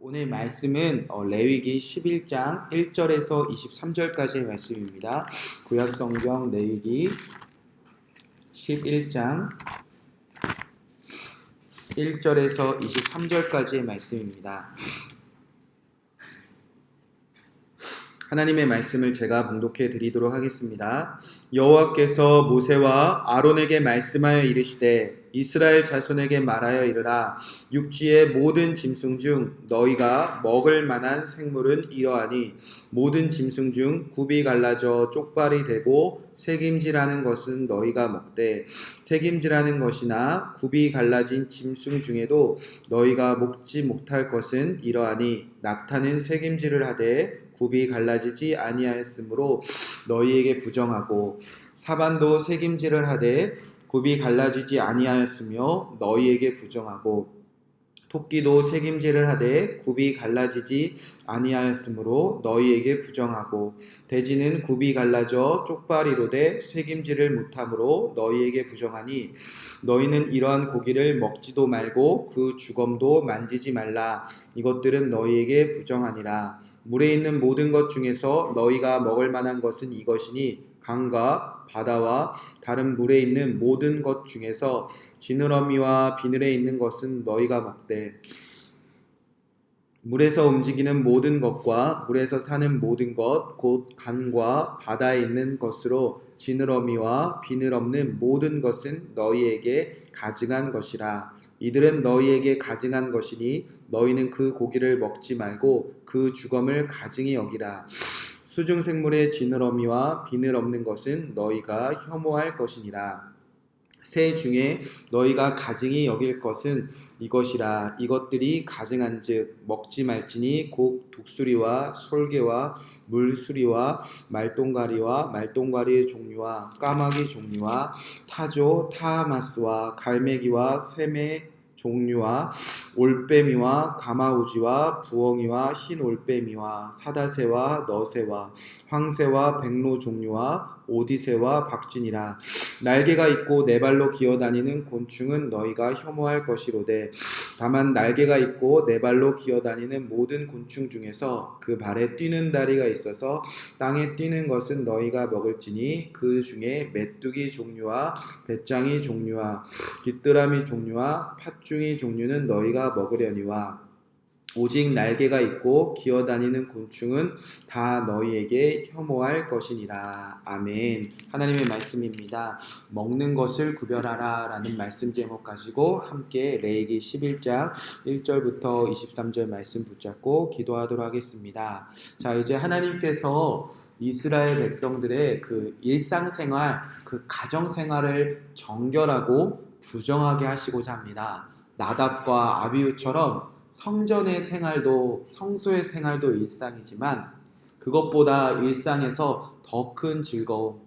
오늘 말씀은 레위기 11장 1절에서 23절까지의 말씀입니다. 구약성경 레위기 11장 1절에서 23절까지의 말씀입니다. 하나님의 말씀을 제가 봉독해 드리도록 하겠습니다. 여호와께서 모세와 아론에게 말씀하여 이르시되 이스라엘 자손에게 말하여 이르라. 육지의 모든 짐승 중 너희가 먹을 만한 생물은 이러하니 모든 짐승 중 굽이 갈라져 쪽발이 되고 새김질하는 것은 너희가 먹되 새김질하는 것이나 굽이 갈라진 짐승 중에도 너희가 먹지 못할 것은 이러하니 낙타는 새김질을 하되 굽이 갈라지지 아니하였으므로 너희에게 부정하고 사반도 새김질을 하되 굽이 갈라지지 아니하였으며 너희에게 부정하고 토끼도 새김질을 하되 굽이 갈라지지 아니하였으므로 너희에게 부정하고 돼지는 굽이 갈라져 쪽발이로되 새김질을 못하므로 너희에게 부정하니 너희는 이러한 고기를 먹지도 말고 그 주검도 만지지 말라. 이것들은 너희에게 부정하니라. 물에 있는 모든 것 중에서 너희가 먹을 만한 것은 이것이니 강과 바다와 다른 물에 있는 모든 것 중에서 지느러미와 비늘에 있는 것은 너희가 먹되 물에서 움직이는 모든 것과 물에서 사는 모든 것 곧 강과 바다에 있는 것으로 지느러미와 비늘 없는 모든 것은 너희에게 가증한 것이라. 이들은 너희에게 가증한 것이니 너희는 그 고기를 먹지 말고 그 주검을 가증히 여기라. 수중생물의 지느러미와 비늘 없는 것은 너희가 혐오할 것이니라. 새 중에 너희가 가증히 여길 것은 이것이라. 이것들이 가증한즉 먹지 말지니 곧 독수리와 솔개와 물수리와 말똥가리와 말똥가리의 종류와 까마귀 종류와 타조, 타하마스와 갈매기와 샘의 종류와 올빼미와 가마우지와 부엉이와 흰 올빼미와 사다새와 너새와 황새와 백로 종류와 오디새와 박진이라. 날개가 있고 네 발로 기어다니는 곤충은 너희가 혐오할 것이로되 다만 날개가 있고 네 발로 기어다니는 모든 곤충 중에서 그 발에 뛰는 다리가 있어서 땅에 뛰는 것은 너희가 먹을지니 그 중에 메뚜기 종류와 배짱이 종류와 귀뚜라미 종류와 팥중이 종류는 너희가 먹으려니와 오직 날개가 있고 기어다니는 곤충은 다 너희에게 혐오할 것이니라. 아멘. 하나님의 말씀입니다. 먹는 것을 구별하라 라는 말씀 제목 가지고 함께 레위기 11장 1절부터 23절 말씀 붙잡고 기도하도록 하겠습니다. 자, 이제 하나님께서 이스라엘 백성들의 그 일상생활, 그 가정생활을 정결하고 부정하게 하시고자 합니다. 나답과 아비후처럼 성전의 생활도 성소의 생활도 일상이지만 그것보다 일상에서 더 큰 즐거움,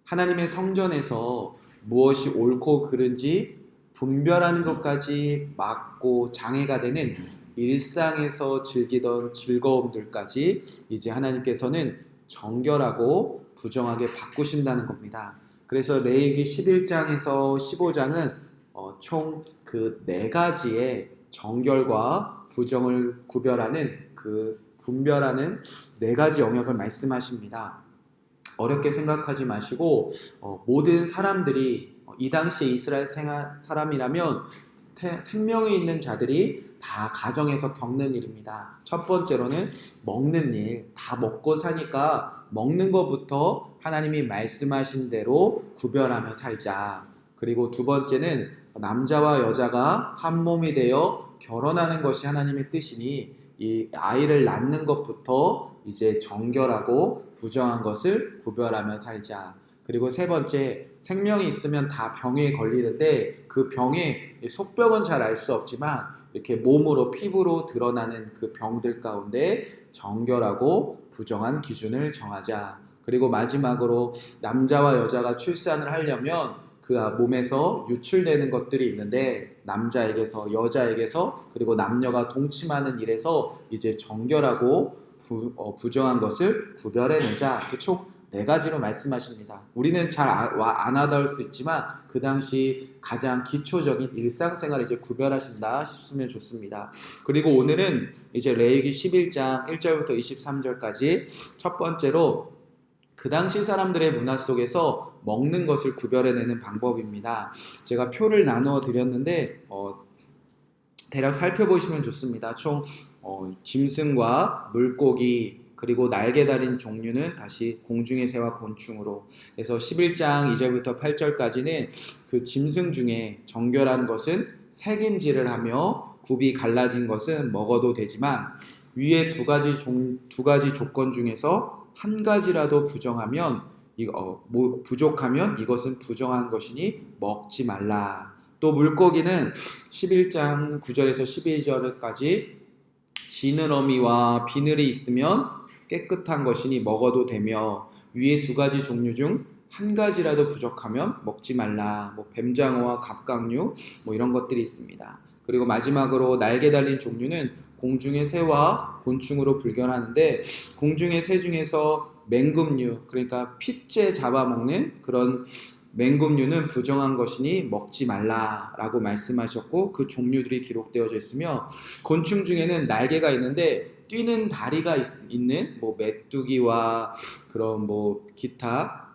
하나님의 성전에서 무엇이 옳고 그른지 분별하는 것까지 막고 장애가 되는 일상에서 즐기던 즐거움들까지 이제 하나님께서는 정결하고 부정하게 바꾸신다는 겁니다. 그래서 레위기 11장에서 15장은 총 그 네 가지의 정결과 부정을 구별하는 그 분별하는 네 가지 영역을 말씀하십니다. 어렵게 생각하지 마시고 모든 사람들이 이 당시에 이스라엘 사람이라면 생명이 있는 자들이 다 가정에서 겪는 일입니다. 첫 번째로는 먹는 일, 다 먹고 사니까 먹는 것부터 하나님이 말씀하신 대로 구별하며 살자. 그리고 두 번째는 남자와 여자가 한 몸이 되어 결혼하는 것이 하나님의 뜻이니 이 아이를 낳는 것부터 이제 정결하고 부정한 것을 구별하며 살자. 그리고 세 번째, 생명이 있으면 다 병에 걸리는데 그 병의 속병은 잘 알 수 없지만 이렇게 몸으로 피부로 드러나는 그 병들 가운데 정결하고 부정한 기준을 정하자. 그리고 마지막으로 남자와 여자가 출산을 하려면 그 몸에서 유출되는 것들이 있는데 남자에게서 여자에게서 그리고 남녀가 동침하는 일에서 이제 정결하고 부정한 것을 구별해내자. 이렇게 총 네 가지로 말씀하십니다. 우리는 잘 안 와닿을 수 있지만 그 당시 가장 기초적인 일상생활을 이제 구별하신다 싶으면 좋습니다. 그리고 오늘은 이제 레위기 11장 1절부터 23절까지 첫 번째로 그 당시 사람들의 문화 속에서 먹는 것을 구별해내는 방법입니다. 제가 표를 나누어 드렸는데 대략 살펴보시면 좋습니다. 총 짐승과 물고기 그리고 날개 달린 종류는 다시 공중의 새와 곤충으로 해서 11장 2절부터 8절까지는 그 짐승 중에 정결한 것은 새김질을 하며 굽이 갈라진 것은 먹어도 되지만 위에 두 가지 조건 중에서 한 가지라도 부정하면 부족하면 이것은 부정한 것이니 먹지 말라. 또 물고기는 11장 9절에서 12절까지 지느러미와 비늘이 있으면 깨끗한 것이니 먹어도 되며 위에 두 가지 종류 중 한 가지라도 부족하면 먹지 말라. 뱀장어와 갑각류 이런 것들이 있습니다. 그리고 마지막으로 날개 달린 종류는 공중의 새와 곤충으로 분류하는데 공중의 새 중에서 맹금류 그러니까 핏째 잡아먹는 그런 맹금류는 부정한 것이니 먹지 말라라고 말씀하셨고 그 종류들이 기록되어져 있으며 곤충 중에는 날개가 있는데 뛰는 다리가 있는 메뚜기와 그런 기타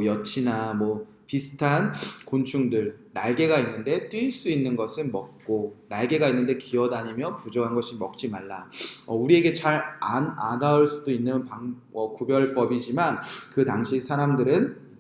여치나 비슷한 곤충들 날개가 있는데 뛸 수 있는 것은 먹고 날개가 있는데 기어다니며 부정한 것이 먹지 말라. 우리에게 잘 안 닿을 수도 있는 구별법이지만 그 당시 사람들은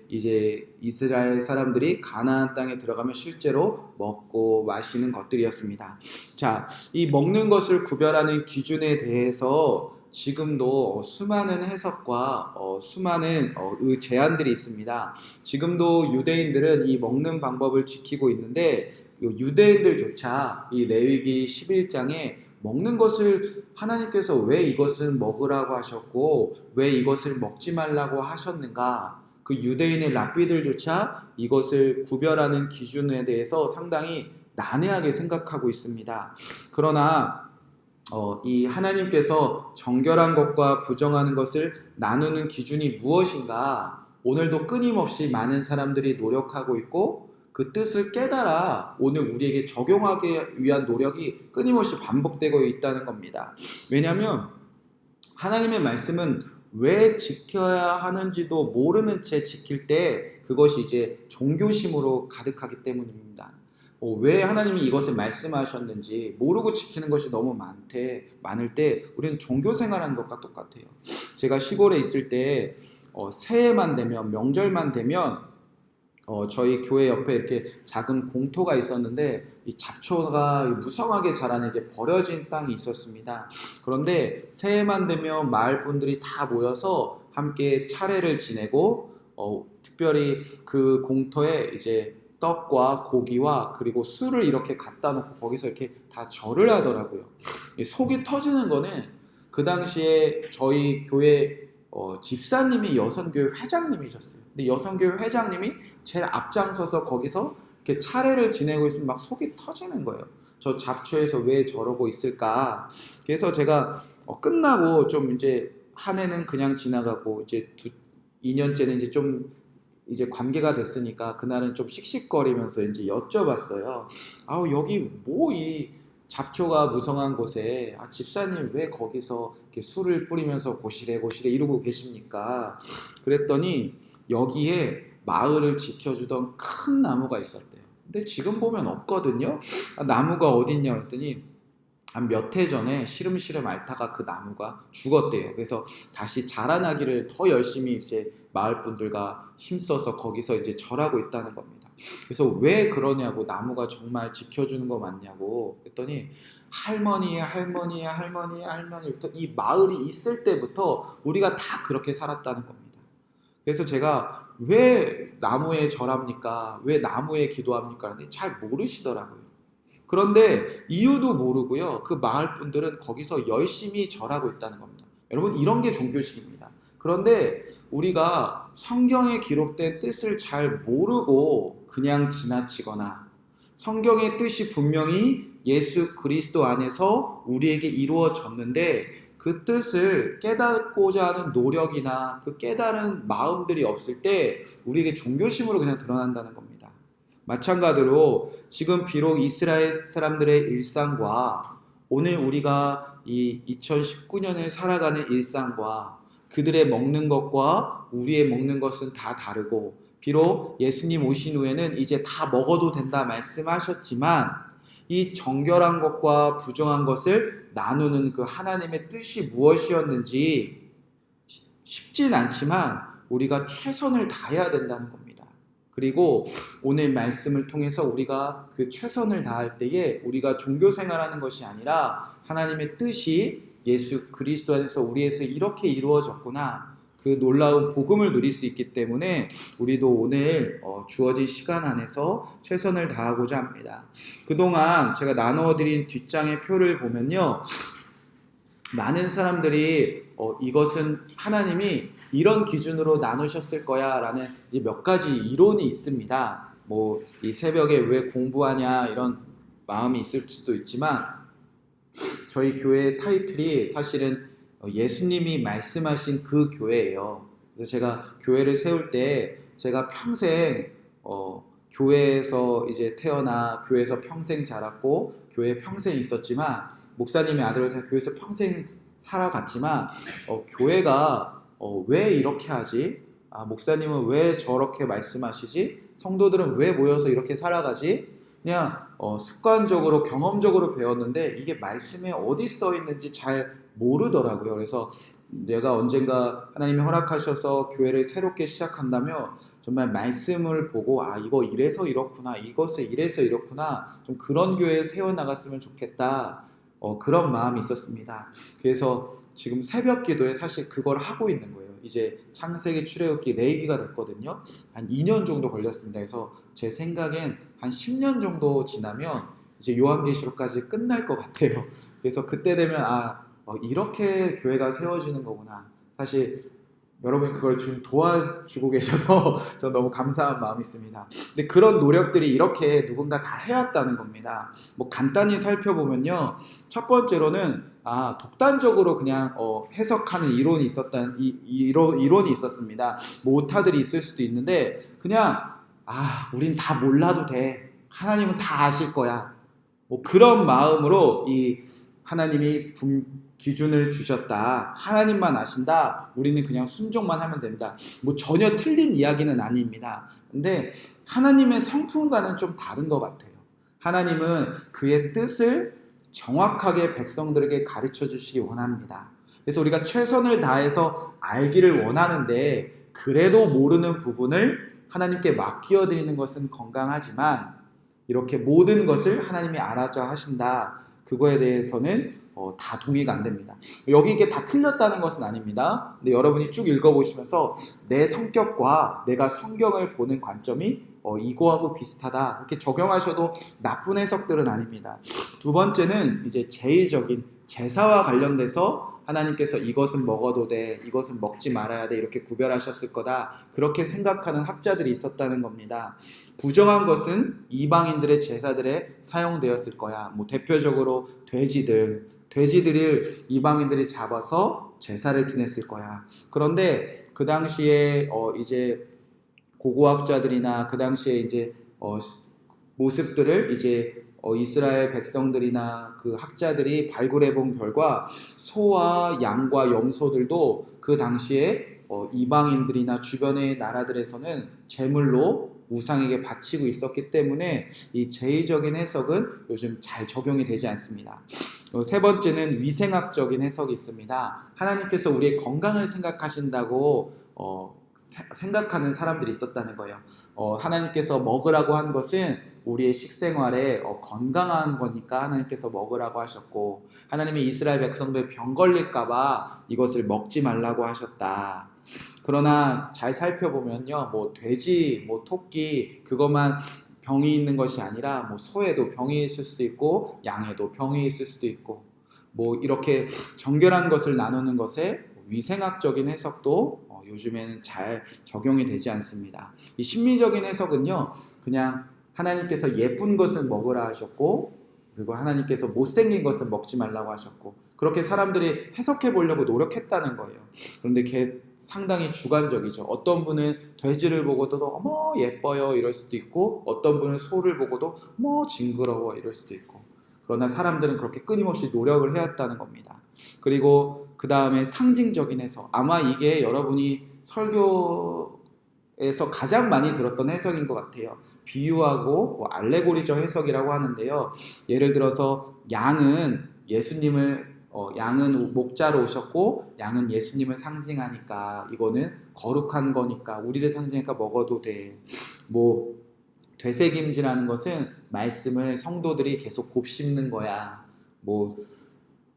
이제 이스라엘 사람들이 가나안 땅에 들어가면 실제로 먹고 마시는 것들이었습니다. 자, 이 먹는 것을 구별하는 기준에 대해서 지금도 수많은 해석과 수많은 제한들이 있습니다. 지금도 유대인들은 이 먹는 방법을 지키고 있는데 유대인들조차 이 레위기 11장에 먹는 것을 하나님께서 왜 이것을 먹으라고 하셨고 왜 이것을 먹지 말라고 하셨는가 그 유대인의 랍비들조차 이것을 구별하는 기준에 대해서 상당히 난해하게 생각하고 있습니다. 그러나 이 하나님께서 정결한 것과 부정하는 것을 나누는 기준이 무엇인가 오늘도 끊임없이 많은 사람들이 노력하고 있고 그 뜻을 깨달아 오늘 우리에게 적용하기 위한 노력이 끊임없이 반복되고 있다는 겁니다. 왜냐하면 하나님의 말씀은 왜 지켜야 하는지도 모르는 채 지킬 때 그것이 이제 종교심으로 가득하기 때문입니다. 왜 하나님이 이것을 말씀하셨는지 모르고 지키는 것이 너무 많을 때 우리는 종교 생활하는 것과 똑같아요. 제가 시골에 있을 때 새해만 되면 명절만 되면 저희 교회 옆에 이렇게 작은 공터가 있었는데 이 잡초가 무성하게 자라는 이제 버려진 땅이 있었습니다. 그런데 새해만 되면 마을 분들이 다 모여서 함께 차례를 지내고 특별히 그 공터에 이제 떡과 고기와 그리고 술을 이렇게 갖다 놓고 거기서 이렇게 다 절을 하더라고요. 속이 터지는 거는 그 당시에 저희 교회 집사님이 여성교회 회장님이셨어요. 근데 여성교회 회장님이 제일 앞장서서 거기서 이렇게 차례를 지내고 있으면 막 속이 터지는 거예요. 저 잡초에서 왜 저러고 있을까? 그래서 제가 끝나고 좀 이제 한 해는 그냥 지나가고 이제 2년째는 이제 좀 이제 관계가 됐으니까 그날은 좀 씩씩거리면서 이제 여쭤봤어요. 여기 이 잡초가 무성한 곳에 집사님 왜 거기서 이렇게 술을 뿌리면서 고시래 이러고 계십니까? 그랬더니 여기에 마을을 지켜주던 큰 나무가 있었대요. 근데 지금 보면 없거든요. 나무가 어딨냐 했더니 한 몇 해 전에 시름시름 앓다가 그 나무가 죽었대요. 그래서 다시 자라나기를 더 열심히 이제 마을 분들과 힘써서 거기서 이제 절하고 있다는 겁니다. 그래서 왜 그러냐고 나무가 정말 지켜주는 거 맞냐고 했더니 할머니부터 이 마을이 있을 때부터 우리가 다 그렇게 살았다는 겁니다. 그래서 제가 왜 나무에 절합니까? 왜 나무에 기도합니까? 하는데 잘 모르시더라고요. 그런데 이유도 모르고요. 그 마을 분들은 거기서 열심히 절하고 있다는 겁니다. 여러분 이런 게 종교식입니다. 그런데 우리가 성경에 기록된 뜻을 잘 모르고 그냥 지나치거나 성경의 뜻이 분명히 예수 그리스도 안에서 우리에게 이루어졌는데 그 뜻을 깨닫고자 하는 노력이나 그 깨달은 마음들이 없을 때 우리에게 종교심으로 그냥 드러난다는 겁니다. 마찬가지로 지금 비록 이스라엘 사람들의 일상과 오늘 우리가 이 2019년을 살아가는 일상과 그들의 먹는 것과 우리의 먹는 것은 다 다르고, 비록 예수님 오신 후에는 이제 다 먹어도 된다 말씀하셨지만 이 정결한 것과 부정한 것을 나누는 그 하나님의 뜻이 무엇이었는지 쉽진 않지만 우리가 최선을 다해야 된다는 겁니다. 그리고 오늘 말씀을 통해서 우리가 그 최선을 다할 때에 우리가 종교 생활하는 것이 아니라 하나님의 뜻이 예수 그리스도 안에서 우리에서 이렇게 이루어졌구나, 그 놀라운 복음을 누릴 수 있기 때문에 우리도 오늘 주어진 시간 안에서 최선을 다하고자 합니다. 그동안 제가 나누어드린 뒷장의 표를 보면요, 많은 사람들이 이것은 하나님이 이런 기준으로 나누셨을 거야 라는 몇 가지 이론이 있습니다. 뭐 이 새벽에 왜 공부하냐 이런 마음이 있을 수도 있지만, 저희 교회의 타이틀이 사실은 예수님이 말씀하신 그 교회예요. 그래서 제가 교회를 세울 때 제가 평생 교회에서 이제 태어나 교회에서 평생 자랐고 교회에 평생 있었지만, 목사님의 아들을 다 교회에서 평생 살아갔지만 교회가 왜 이렇게 하지? 목사님은 왜 저렇게 말씀하시지? 성도들은 왜 모여서 이렇게 살아가지? 그냥 습관적으로 경험적으로 배웠는데 이게 말씀에 어디 써 있는지 잘 모르더라고요. 그래서 내가 언젠가 하나님이 허락하셔서 교회를 새롭게 시작한다면 정말 말씀을 보고 이거 이래서 이렇구나, 이것을 이래서 이렇구나, 좀 그런 교회에 세워나갔으면 좋겠다, 그런 마음이 있었습니다. 그래서 지금 새벽 기도에 사실 그걸 하고 있는 거예요. 이제 창세기, 출애굽기, 레위기가 됐거든요. 한 2년 정도 걸렸습니다. 그래서 제 생각엔 한 10년 정도 지나면 이제 요한계시록까지 끝날 것 같아요. 그래서 그때 되면 이렇게 교회가 세워지는 거구나. 사실 여러분이 그걸 좀 도와주고 계셔서 저 너무 감사한 마음이 있습니다. 근데 그런 노력들이 이렇게 누군가 다 해왔다는 겁니다. 뭐 간단히 살펴보면요, 첫 번째로는 독단적으로 그냥 해석하는 이론이 이론이 있었습니다. 뭐 오타들이 있을 수도 있는데 그냥 우린 다 몰라도 돼, 하나님은 다 아실 거야, 뭐 그런 마음으로 이 하나님이 기준을 주셨다, 하나님만 아신다, 우리는 그냥 순종만 하면 된다, 뭐 전혀 틀린 이야기는 아닙니다. 근데 하나님의 성품과는 좀 다른 것 같아요. 하나님은 그의 뜻을 정확하게 백성들에게 가르쳐 주시기 원합니다. 그래서 우리가 최선을 다해서 알기를 원하는데 그래도 모르는 부분을 하나님께 맡겨드리는 것은 건강하지만 이렇게 모든 것을 하나님이 알아서 하신다, 그거에 대해서는 다 동의가 안 됩니다. 여기 이게 다 틀렸다는 것은 아닙니다. 근데 여러분이 쭉 읽어보시면서 내 성격과 내가 성경을 보는 관점이 이거하고 비슷하다, 이렇게 적용하셔도 나쁜 해석들은 아닙니다. 두 번째는 이제 제의적인 제사와 관련돼서 하나님께서 이것은 먹어도 돼, 이것은 먹지 말아야 돼, 이렇게 구별하셨을 거다, 그렇게 생각하는 학자들이 있었다는 겁니다. 부정한 것은 이방인들의 제사들에 사용되었을 거야. 뭐 대표적으로 돼지들을 이방인들이 잡아서 제사를 지냈을 거야. 그런데 그 당시에 이제 고고학자들이나 그 당시에 이제 모습들을 이제 이스라엘 백성들이나 그 학자들이 발굴해 본 결과 소와 양과 염소들도 그 당시에 이방인들이나 주변의 나라들에서는 제물로 우상에게 바치고 있었기 때문에 이 제의적인 해석은 요즘 잘 적용이 되지 않습니다. 세 번째는 위생학적인 해석이 있습니다. 하나님께서 우리의 건강을 생각하신다고 생각하는 사람들이 있었다는 거예요. 하나님께서 먹으라고 한 것은 우리의 식생활에 건강한 거니까 하나님께서 먹으라고 하셨고, 하나님이 이스라엘 백성들 병 걸릴까봐 이것을 먹지 말라고 하셨다. 그러나 잘 살펴보면요, 뭐 돼지, 뭐 토끼, 그것만 병이 있는 것이 아니라 뭐 소에도 병이 있을 수도 있고 양에도 병이 있을 수도 있고, 뭐 이렇게 정결한 것을 나누는 것에 위생학적인 해석도 요즘에는 잘 적용이 되지 않습니다. 이 심리적인 해석은요, 그냥 하나님께서 예쁜 것은 먹으라 하셨고, 그리고 하나님께서 못생긴 것은 먹지 말라고 하셨고, 그렇게 사람들이 해석해 보려고 노력했다는 거예요. 그런데 그게 상당히 주관적이죠. 어떤 분은 돼지를 보고도 어머 예뻐요 이럴 수도 있고, 어떤 분은 소를 보고도 어머 징그러워 이럴 수도 있고. 그러나 사람들은 그렇게 끊임없이 노력을 해왔다는 겁니다. 그리고 그 다음에 상징적인 해석. 아마 이게 여러분이 설교에서 가장 많이 들었던 해석인 것 같아요. 비유하고 뭐 알레고리적 해석이라고 하는데요. 예를 들어서 양은 예수님을 양은 목자로 오셨고 양은 예수님을 상징하니까 이거는 거룩한 거니까 우리를 상징하니까 먹어도 돼. 뭐 되새김질하는 것은 말씀을 성도들이 계속 곱씹는 거야. 뭐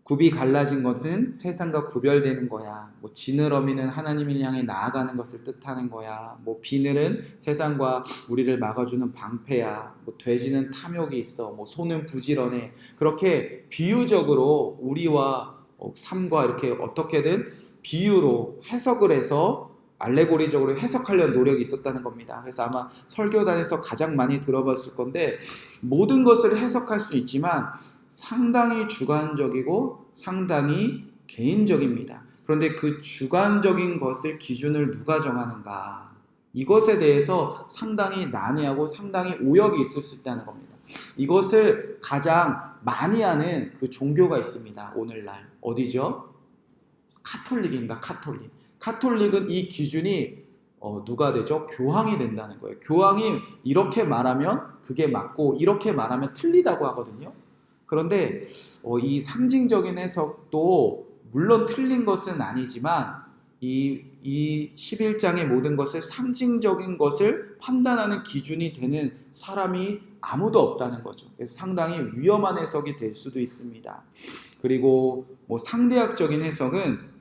굽이 갈라진 것은 세상과 구별되는 거야. 뭐 지느러미는 하나님을 향해 나아가는 것을 뜻하는 거야. 뭐 비늘은 세상과 우리를 막아주는 방패야. 뭐 돼지는 탐욕이 있어. 뭐 소는 부지런해. 그렇게 비유적으로 우리와 삶과 이렇게 어떻게든 비유로 해석을 해서 알레고리적으로 해석하려는 노력이 있었다는 겁니다. 그래서 아마 설교단에서 가장 많이 들어봤을 건데, 모든 것을 해석할 수 있지만 상당히 주관적이고 상당히 개인적입니다. 그런데 그 주관적인 것을 기준을 누가 정하는가? 이것에 대해서 상당히 난해하고 상당히 오역이 있을 수 있다는 겁니다. 이것을 가장 많이 하는 그 종교가 있습니다. 오늘날 어디죠? 카톨릭입니다. 카톨릭은 이 기준이 누가 되죠? 교황이 된다는 거예요. 교황이 이렇게 말하면 그게 맞고 이렇게 말하면 틀리다고 하거든요. 그런데 이 상징적인 해석도 물론 틀린 것은 아니지만 이 11장의 모든 것을 상징적인 것을 판단하는 기준이 되는 사람이 아무도 없다는 거죠. 그래서 상당히 위험한 해석이 될 수도 있습니다. 그리고 뭐 생태학적인 해석은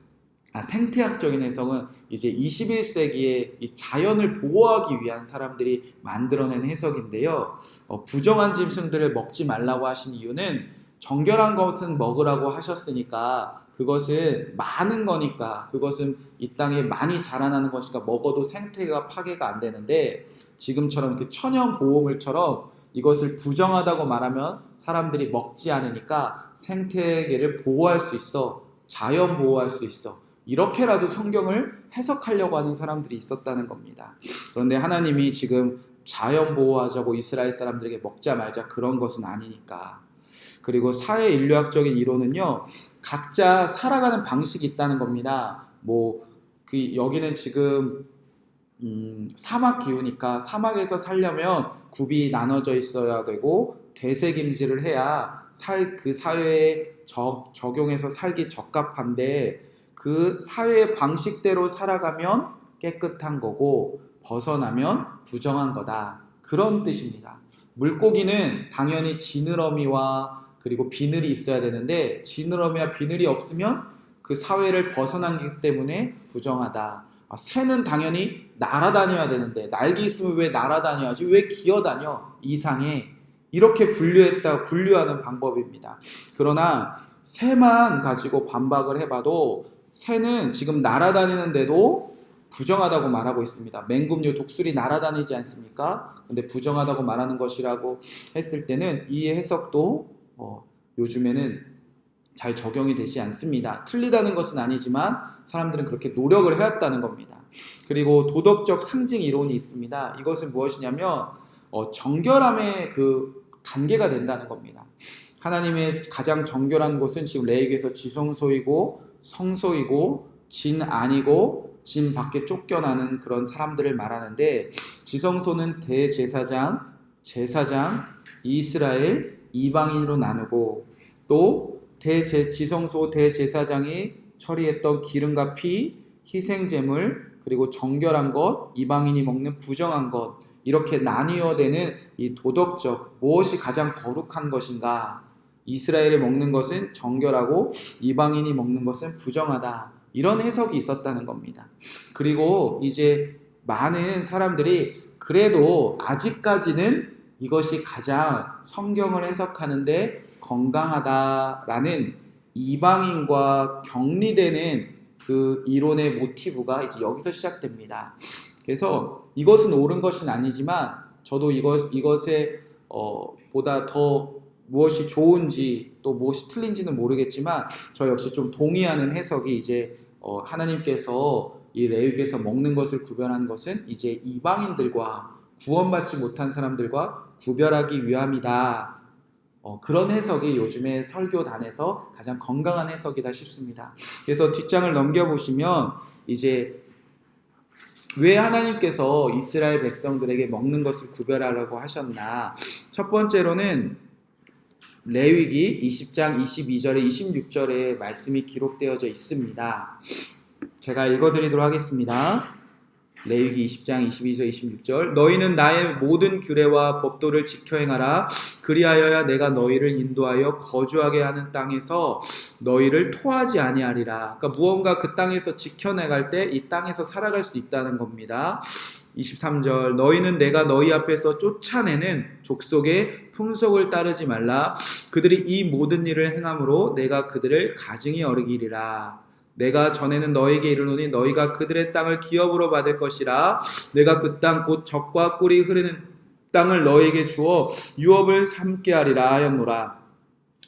이제 21세기에 이 자연을 보호하기 위한 사람들이 만들어낸 해석인데요. 부정한 짐승들을 먹지 말라고 하신 이유는 정결한 것은 먹으라고 하셨으니까 그것은 많은 거니까, 그것은 이 땅에 많이 자라나는 것이니까 먹어도 생태가 파괴가 안 되는데, 지금처럼 그 천연 보호물처럼 이것을 부정하다고 말하면 사람들이 먹지 않으니까 생태계를 보호할 수 있어, 자연 보호할 수 있어, 이렇게라도 성경을 해석하려고 하는 사람들이 있었다는 겁니다. 그런데 하나님이 지금 자연 보호하자고 이스라엘 사람들에게 먹자 말자 그런 것은 아니니까. 그리고 사회 인류학적인 이론은요, 각자 살아가는 방식이 있다는 겁니다. 여기는 지금 사막 기후니까 사막에서 살려면 굽이 나눠져 있어야 되고 되새김질을 해야 그 사회에 적용해서 살기 적합한데, 그 사회의 방식대로 살아가면 깨끗한 거고 벗어나면 부정한 거다, 그런 뜻입니다. 물고기는 당연히 지느러미와 그리고 비늘이 있어야 되는데 지느러미와 비늘이 없으면 그 사회를 벗어나기 때문에 부정하다. 새는 당연히 날아다녀야 되는데 날개 있으면 왜 날아다녀야지, 왜 기어다녀, 이상해. 이렇게 분류하는 방법입니다. 그러나 새만 가지고 반박을 해봐도 새는 지금 날아다니는데도 부정하다고 말하고 있습니다. 맹금류, 독수리 날아다니지 않습니까? 근데 부정하다고 말하는 것이라고 했을 때는 이 해석도 요즘에는 잘 적용이 되지 않습니다. 틀리다는 것은 아니지만 사람들은 그렇게 노력을 해왔다는 겁니다. 그리고 도덕적 상징 이론이 있습니다. 이것은 무엇이냐면 정결함의 그 단계가 된다는 겁니다. 하나님의 가장 정결한 곳은 지금 레위기에서 지성소이고 성소이고 진 아니고 진 밖에 쫓겨나는 그런 사람들을 말하는데, 지성소는 대제사장, 제사장, 이스라엘, 이방인으로 나누고, 또 지성소 대제사장이 처리했던 기름과 피, 희생제물, 그리고 정결한 것, 이방인이 먹는 부정한 것, 이렇게 나뉘어되는 이 도덕적, 무엇이 가장 거룩한 것인가, 이스라엘이 먹는 것은 정결하고 이방인이 먹는 것은 부정하다, 이런 해석이 있었다는 겁니다. 그리고 이제 많은 사람들이 그래도 아직까지는 이것이 가장 성경을 해석하는데 건강하다라는 이방인과 격리되는 그 이론의 모티브가 이제 여기서 시작됩니다. 그래서 이것은 옳은 것은 아니지만 저도 이것에 보다 더 무엇이 좋은지 또 무엇이 틀린지는 모르겠지만 저 역시 좀 동의하는 해석이 이제 하나님께서 이 레위기에서 먹는 것을 구별한 것은 이제 이방인들과 구원받지 못한 사람들과 구별하기 위함이다. 그런 해석이 요즘에 설교단에서 가장 건강한 해석이다 싶습니다. 그래서 뒷장을 넘겨보시면 이제 왜 하나님께서 이스라엘 백성들에게 먹는 것을 구별하라고 하셨나? 첫 번째로는 레위기 20장 22절에 26절에 말씀이 기록되어져 있습니다. 제가 읽어드리도록 하겠습니다. 레위기 20장 22절 26절 너희는 나의 모든 규례와 법도를 지켜 행하라. 그리하여야 내가 너희를 인도하여 거주하게 하는 땅에서 너희를 토하지 아니하리라. 그러니까 무언가 그 땅에서 지켜내갈 때 이 땅에서 살아갈 수 있다는 겁니다. 23절 너희는 내가 너희 앞에서 쫓아내는 족속의 풍속을 따르지 말라. 그들이 이 모든 일을 행함으로 내가 그들을 가증히 여기리라. 내가 전에는 너에게 이르노니 너희가 그들의 땅을 기업으로 받을 것이라. 내가 그 땅 곧 젖과 꿀이 흐르는 땅을 너희에게 주어 유업을 삼게 하리라 하였노라.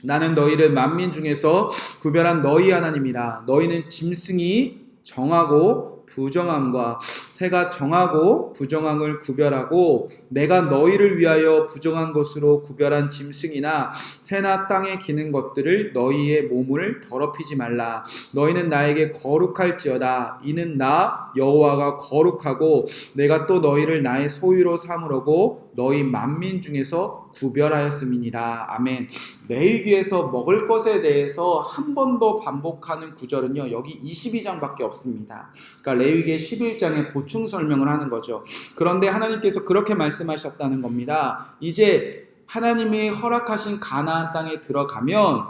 나는 너희를 만민 중에서 구별한 너희 하나님이라. 너희는 짐승이 정하고 부정함과 새가 정하고 부정함을 구별하고 내가 너희를 위하여 부정한 것으로 구별한 짐승이나 새나 땅에 기는 것들을 너희의 몸을 더럽히지 말라. 너희는 나에게 거룩할지어다. 이는 나 여호와가 거룩하고 내가 또 너희를 나의 소유로 삼으려고 너희 만민 중에서 구별하였음이니라. 아멘. 레위기에서 먹을 것에 대해서 한 번 더 반복하는 구절은요, 여기 22장밖에 없습니다. 그러니까 레위기 11장에 보충 설명을 하는 거죠. 그런데 하나님께서 그렇게 말씀하셨다는 겁니다. 이제 하나님이 허락하신 가나안 땅에 들어가면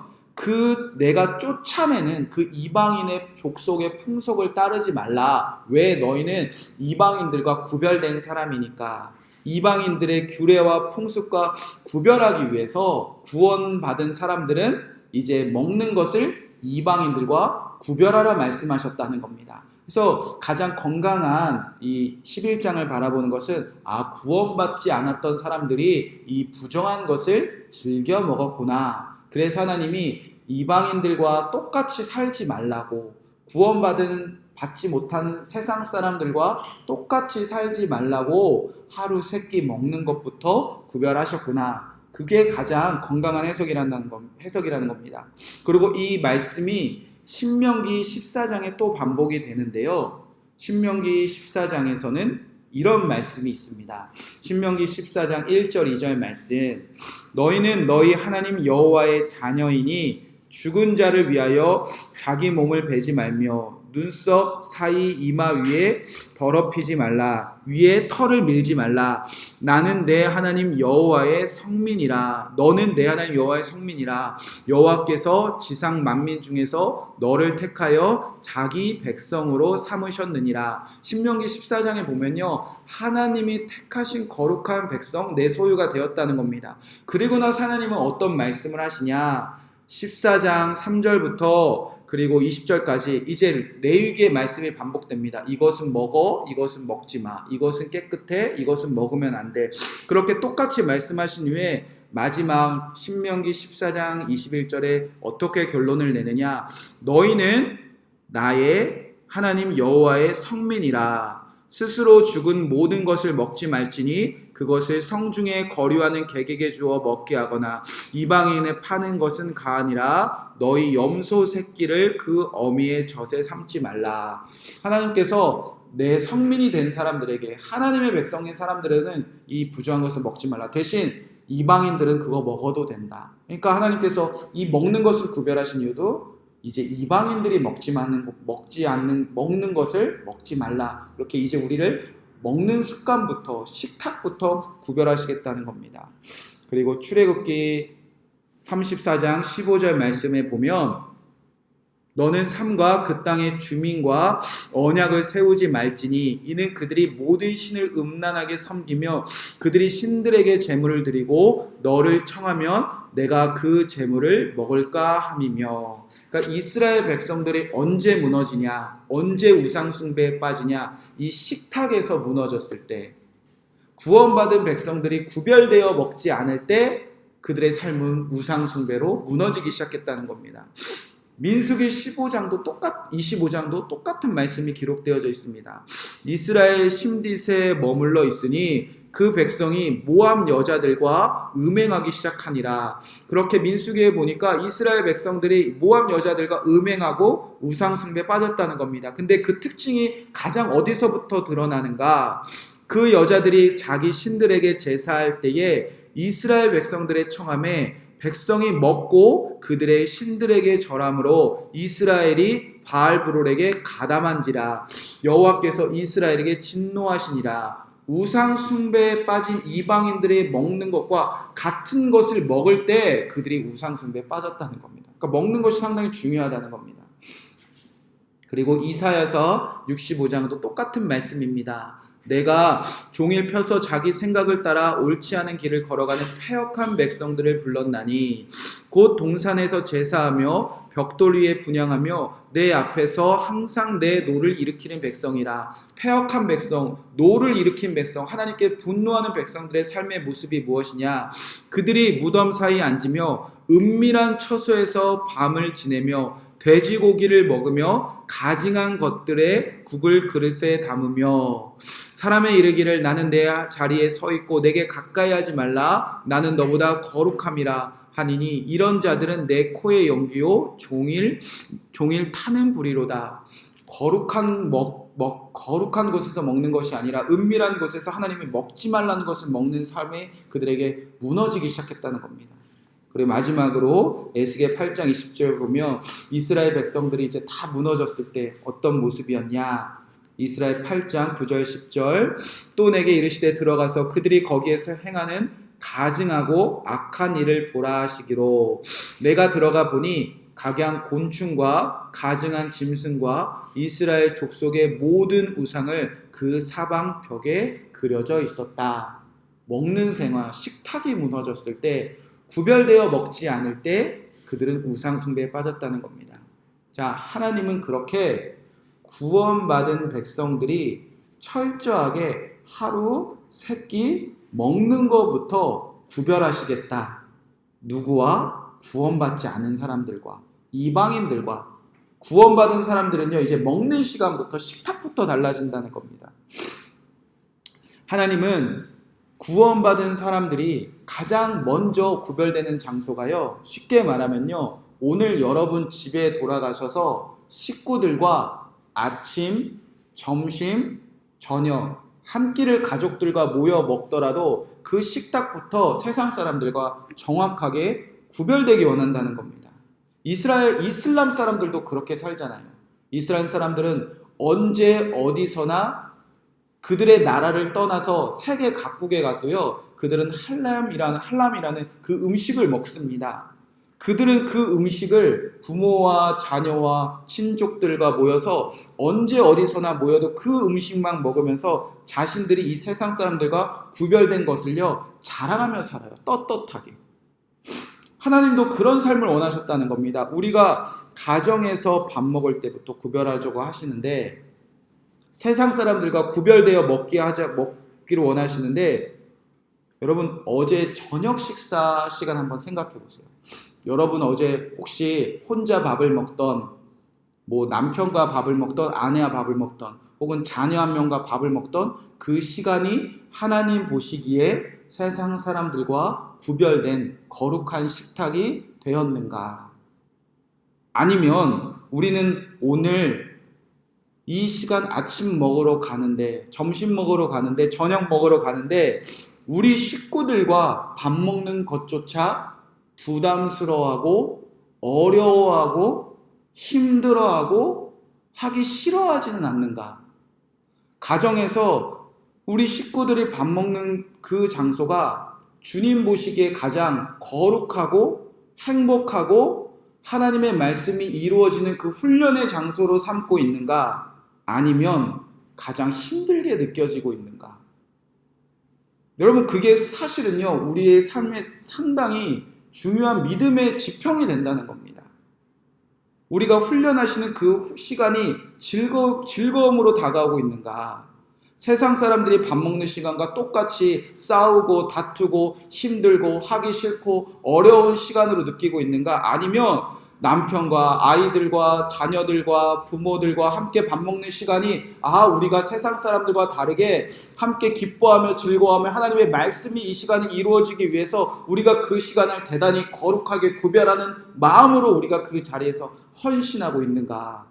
내가 쫓아내는 그 이방인의 족속의 풍속을 따르지 말라. 왜? 너희는 이방인들과 구별된 사람이니까. 이방인들의 규례와 풍습과 구별하기 위해서 구원받은 사람들은 이제 먹는 것을 이방인들과 구별하라 말씀하셨다는 겁니다. 그래서 가장 건강한 이 11장을 바라보는 것은 구원받지 않았던 사람들이 이 부정한 것을 즐겨 먹었구나. 그래서 하나님이 이방인들과 똑같이 살지 말라고, 받지 못하는 세상 사람들과 똑같이 살지 말라고 하루 세끼 먹는 것부터 구별하셨구나. 그게 가장 건강한 해석이라는 겁니다. 그리고 이 말씀이 신명기 14장에 또 반복이 되는데요. 신명기 14장에서는 이런 말씀이 있습니다. 신명기 14장 1절 2절 말씀. 너희는 너희 하나님 여호와의 자녀이니 죽은 자를 위하여 자기 몸을 베지 말며 눈썹 사이 이마 위에 더럽히지 말라. 위에 털을 밀지 말라. 나는 내 하나님 여호와의 성민이라. 너는 내 하나님 여호와의 성민이라. 여호와께서 지상 만민 중에서 너를 택하여 자기 백성으로 삼으셨느니라. 신명기 14장에 보면요, 하나님이 택하신 거룩한 백성, 내 소유가 되었다는 겁니다. 그리고 나서 하나님은 어떤 말씀을 하시냐? 14장 3절부터 그리고 20절까지 이제 레위기의 말씀이 반복됩니다. 이것은 먹어, 이것은 먹지 마. 이것은 깨끗해, 이것은 먹으면 안 돼. 그렇게 똑같이 말씀하신 후에 마지막 신명기 14장 21절에 어떻게 결론을 내느냐? 너희는 나의 하나님 여호와의 성민이라. 스스로 죽은 모든 것을 먹지 말지니 그것을 성중에 거류하는 객에게 주어 먹게 하거나 이방인에 파는 것은 가하니라. 너희 염소 새끼를 그 어미의 젖에 삼지 말라. 하나님께서 내 성민이 된 사람들에게, 하나님의 백성인 사람들에게는 이 부정한 것을 먹지 말라. 대신 이방인들은 그거 먹어도 된다. 그러니까 하나님께서 이 먹는 것을 구별하신 이유도 이제 이방인들이 먹는 것을 먹지 말라. 그렇게 이제 우리를 먹는 습관부터, 식탁부터 구별하시겠다는 겁니다. 그리고 출애굽기 34장 15절 말씀에 보면 너는 삼가 그 땅의 주민과 언약을 세우지 말지니 이는 그들이 모든 신을 음란하게 섬기며 그들이 신들에게 제물을 드리고 너를 청하면 내가 그 제물을 먹을까 함이며. 그러니까 이스라엘 백성들이 언제 무너지냐, 언제 우상 숭배에 빠지냐, 이 식탁에서 무너졌을 때, 구원받은 백성들이 구별되어 먹지 않을 때 그들의 삶은 우상 숭배로 무너지기 시작했다는 겁니다. 민수기 25장도 똑같은 말씀이 기록되어져 있습니다. 이스라엘 심딧에 머물러 있으니 그 백성이 모압 여자들과 음행하기 시작하니라. 그렇게 민수기에 보니까 이스라엘 백성들이 모압 여자들과 음행하고 우상 숭배에 빠졌다는 겁니다. 근데 그 특징이 가장 어디서부터 드러나는가? 그 여자들이 자기 신들에게 제사할 때에 이스라엘 백성들의 청함에 백성이 먹고 그들의 신들에게 절함으로 이스라엘이 바알브롤에게 가담한지라. 여호와께서 이스라엘에게 진노하시니라. 우상 숭배에 빠진 이방인들이 먹는 것과 같은 것을 먹을 때 그들이 우상 숭배에 빠졌다는 겁니다. 그러니까 먹는 것이 상당히 중요하다는 겁니다. 그리고 이사야서 65장도 똑같은 말씀입니다. 내가 종일 펴서 자기 생각을 따라 옳지 않은 길을 걸어가는 패역한 백성들을 불렀나니 곧 동산에서 제사하며 벽돌 위에 분향하며 내 앞에서 항상 내 노를 일으키는 백성이라. 패역한 백성, 노를 일으킨 백성, 하나님께 분노하는 백성들의 삶의 모습이 무엇이냐? 그들이 무덤 사이에 앉으며 은밀한 처소에서 밤을 지내며 돼지고기를 먹으며 가증한 것들에 국을 그릇에 담으며 사람의 이르기를 나는 내 자리에 서 있고 내게 가까이 하지 말라. 나는 너보다 거룩함이라 하니니 이런 자들은 내 코의 연기요 종일 타는 불이로다. 거룩한 곳에서 먹는 것이 아니라 은밀한 곳에서 하나님이 먹지 말라는 것을 먹는 삶이 그들에게 무너지기 시작했다는 겁니다. 그리고 마지막으로 에스겔 8장 20절 보면 이스라엘 백성들이 이제 다 무너졌을 때 어떤 모습이었냐? 이스라엘 8장 9절 10절 또 내게 이르시되 들어가서 그들이 거기에서 행하는 가증하고 악한 일을 보라 하시기로. 내가 들어가 보니 각양 곤충과 가증한 짐승과 이스라엘 족속의 모든 우상을 그 사방 벽에 그려져 있었다. 먹는 생활, 식탁이 무너졌을 때, 구별되어 먹지 않을 때 그들은 우상 숭배에 빠졌다는 겁니다. 자, 하나님은 그렇게 구원받은 백성들이 철저하게 하루 세 끼 먹는 것부터 구별하시겠다. 누구와? 구원받지 않은 사람들과 이방인들과. 구원받은 사람들은요, 이제 먹는 시간부터 식탁부터 달라진다는 겁니다. 하나님은 구원받은 사람들이 가장 먼저 구별되는 장소가요, 쉽게 말하면요, 오늘 여러분 집에 돌아가셔서 식구들과 아침, 점심, 저녁 한 끼를 가족들과 모여 먹더라도 그 식탁부터 세상 사람들과 정확하게 구별되기 원한다는 겁니다. 이슬람 사람들도 그렇게 살잖아요. 이스라엘 사람들은 언제 어디서나 그들의 나라를 떠나서 세계 각국에 가서요, 그들은 할람이라는 그 음식을 먹습니다. 그들은 그 음식을 부모와 자녀와 친족들과 모여서 언제 어디서나 모여도 그 음식만 먹으면서 자신들이 이 세상 사람들과 구별된 것을요, 자랑하며 살아요. 떳떳하게. 하나님도 그런 삶을 원하셨다는 겁니다. 우리가 가정에서 밥 먹을 때부터 구별하자고 하시는데, 세상 사람들과 구별되어 먹기를 원하시는데, 여러분 어제 저녁 식사 시간 한번 생각해 보세요. 여러분 어제 혹시 혼자 밥을 먹던, 남편과 밥을 먹던, 아내와 밥을 먹던, 혹은 자녀 한 명과 밥을 먹던 그 시간이 하나님 보시기에 세상 사람들과 구별된 거룩한 식탁이 되었는가? 아니면 우리는 오늘 이 시간 아침 먹으러 가는데, 점심 먹으러 가는데, 저녁 먹으러 가는데 우리 식구들과 밥 먹는 것조차 부담스러워하고 어려워하고 힘들어하고 하기 싫어하지는 않는가? 가정에서 우리 식구들이 밥 먹는 그 장소가 주님 보시기에 가장 거룩하고 행복하고 하나님의 말씀이 이루어지는 그 훈련의 장소로 삼고 있는가? 아니면 가장 힘들게 느껴지고 있는가? 여러분, 그게 사실은요, 우리의 삶에 상당히 중요한 믿음의 지평이 된다는 겁니다. 우리가 훈련하시는 그 시간이 즐거움으로 다가오고 있는가? 세상 사람들이 밥 먹는 시간과 똑같이 싸우고 다투고 힘들고 하기 싫고 어려운 시간으로 느끼고 있는가? 아니면 남편과 아이들과 자녀들과 부모들과 함께 밥 먹는 시간이 우리가 세상 사람들과 다르게 함께 기뻐하며 즐거워하며 하나님의 말씀이 이 시간에 이루어지기 위해서 우리가 그 시간을 대단히 거룩하게 구별하는 마음으로 우리가 그 자리에서 헌신하고 있는가?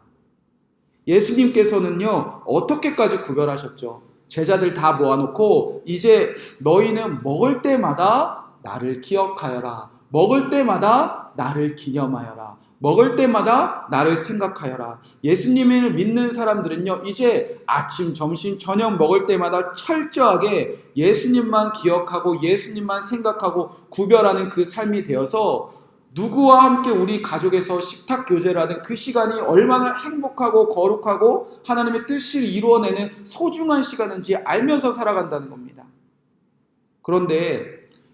예수님께서는요, 어떻게까지 구별하셨죠? 제자들 다 모아놓고 이제 너희는 먹을 때마다 나를 기억하여라. 먹을 때마다 나를 기념하여라. 먹을 때마다 나를 생각하여라. 예수님을 믿는 사람들은요, 이제 아침, 점심, 저녁 먹을 때마다 철저하게 예수님만 기억하고 예수님만 생각하고 구별하는 그 삶이 되어서 누구와 함께 우리 가족에서 식탁 교제를 하는 그 시간이 얼마나 행복하고 거룩하고 하나님의 뜻을 이루어내는 소중한 시간인지 알면서 살아간다는 겁니다. 그런데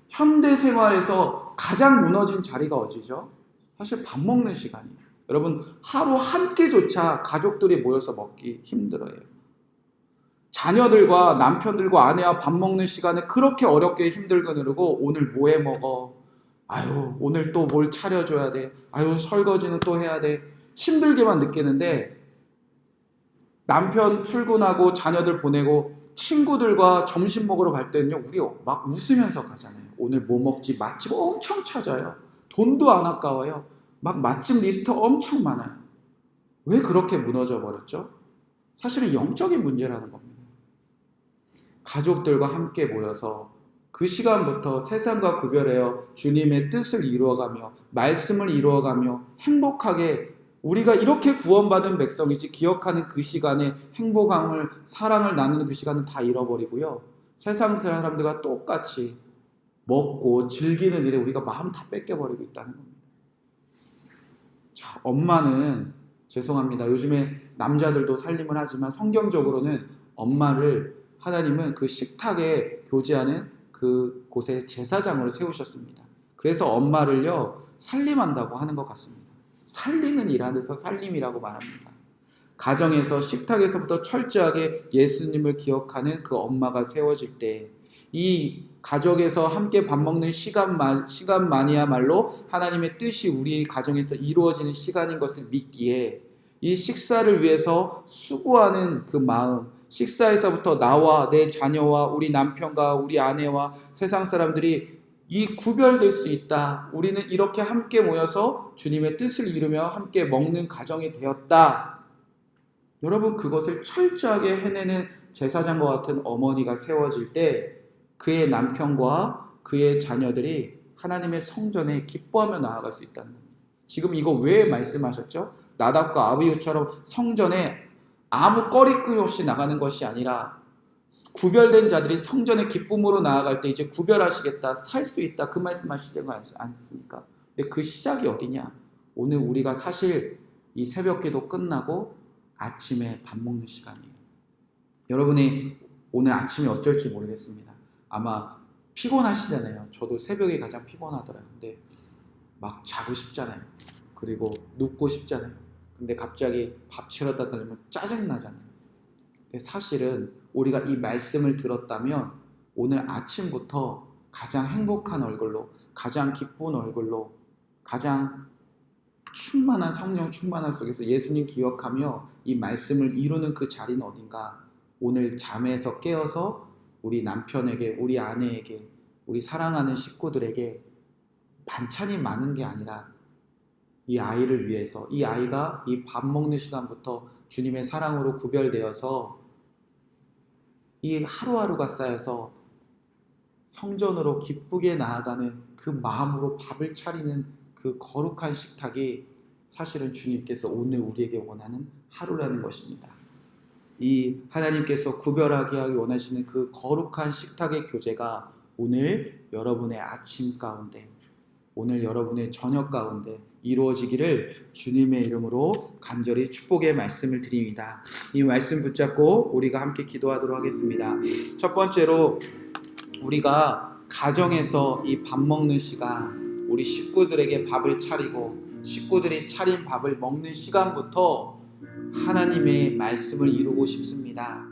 현대 생활에서 가장 무너진 자리가 어디죠? 사실 밥 먹는 시간이에요. 여러분, 하루 한 끼조차 가족들이 모여서 먹기 힘들어요. 자녀들과 남편들과 아내와 밥 먹는 시간을 그렇게 어렵게 힘들게 누르고 오늘 뭐 해 먹어? 오늘 또 뭘 차려줘야 돼. 설거지는 또 해야 돼. 힘들게만 느끼는데 남편 출근하고 자녀들 보내고 친구들과 점심 먹으러 갈 때는요, 우리 막 웃으면서 가잖아요. 오늘 뭐 먹지? 맛집 엄청 찾아요. 돈도 안 아까워요. 막 맛집 리스트 엄청 많아요. 왜 그렇게 무너져 버렸죠? 사실은 영적인 문제라는 겁니다. 가족들과 함께 모여서 그 시간부터 세상과 구별하여 주님의 뜻을 이루어가며 말씀을 이루어가며 행복하게 우리가 이렇게 구원받은 백성이지 기억하는 그 시간에 행복함을 사랑을 나누는 그 시간은 다 잃어버리고요. 세상 사람들과 똑같이 먹고 즐기는 일에 우리가 마음 다 뺏겨버리고 있다는 겁니다. 자, 엄마는 죄송합니다. 요즘에 남자들도 살림을 하지만 성경적으로는 엄마를 하나님은 그 식탁에 교제하는 그 곳에 제사장으로 세우셨습니다. 그래서 엄마를요 살림한다고 하는 것 같습니다. 살리는 일 안에서 살림이라고 말합니다. 가정에서 식탁에서부터 철저하게 예수님을 기억하는 그 엄마가 세워질 때 이 가족에서 함께 밥 먹는 시간만이야말로 하나님의 뜻이 우리 가정에서 이루어지는 시간인 것을 믿기에 이 식사를 위해서 수고하는 그 마음, 식사에서부터 나와 내 자녀와 우리 남편과 우리 아내와 세상 사람들이 이 구별될 수 있다. 우리는 이렇게 함께 모여서 주님의 뜻을 이루며 함께 먹는 가정이 되었다. 여러분, 그것을 철저하게 해내는 제사장과 같은 어머니가 세워질 때 그의 남편과 그의 자녀들이 하나님의 성전에 기뻐하며 나아갈 수 있다는 겁니다. 지금 이거 왜 말씀하셨죠? 나답과 아비후처럼 성전에 아무 꺼리낌 없이 나가는 것이 아니라 구별된 자들이 성전의 기쁨으로 나아갈 때 이제 구별하시겠다, 살 수 있다, 그 말씀하시지 않습니까? 근데 그 시작이 어디냐? 오늘 우리가 사실 이 새벽기도 끝나고 아침에 밥 먹는 시간이에요. 여러분이 오늘 아침에 어쩔지 모르겠습니다. 아마 피곤하시잖아요. 저도 새벽이 가장 피곤하더라고요. 근데 막 자고 싶잖아요. 그리고 눕고 싶잖아요. 근데 갑자기 밥 치러다 들면 짜증나잖아요. 근데 사실은 우리가 이 말씀을 들었다면 오늘 아침부터 가장 행복한 얼굴로, 가장 기쁜 얼굴로, 가장 충만한 성령 충만함 속에서 예수님 기억하며 이 말씀을 이루는 그 자리는 어딘가? 오늘 잠에서 깨어서 우리 남편에게, 우리 아내에게, 우리 사랑하는 식구들에게 반찬이 많은 게 아니라 이 아이를 위해서, 이 아이가 이 밥 먹는 시간부터 주님의 사랑으로 구별되어서 이 하루하루가 쌓여서 성전으로 기쁘게 나아가는 그 마음으로 밥을 차리는 그 거룩한 식탁이 사실은 주님께서 오늘 우리에게 원하는 하루라는 것입니다. 이 하나님께서 구별하게 하기 원하시는 그 거룩한 식탁의 교제가 오늘 여러분의 아침 가운데, 오늘 여러분의 저녁 가운데 이루어지기를 주님의 이름으로 간절히 축복의 말씀을 드립니다. 이 말씀 붙잡고 우리가 함께 기도하도록 하겠습니다. 첫 번째로 우리가 가정에서 이 밥 먹는 시간, 우리 식구들에게 밥을 차리고 식구들이 차린 밥을 먹는 시간부터 하나님의 말씀을 이루고 싶습니다.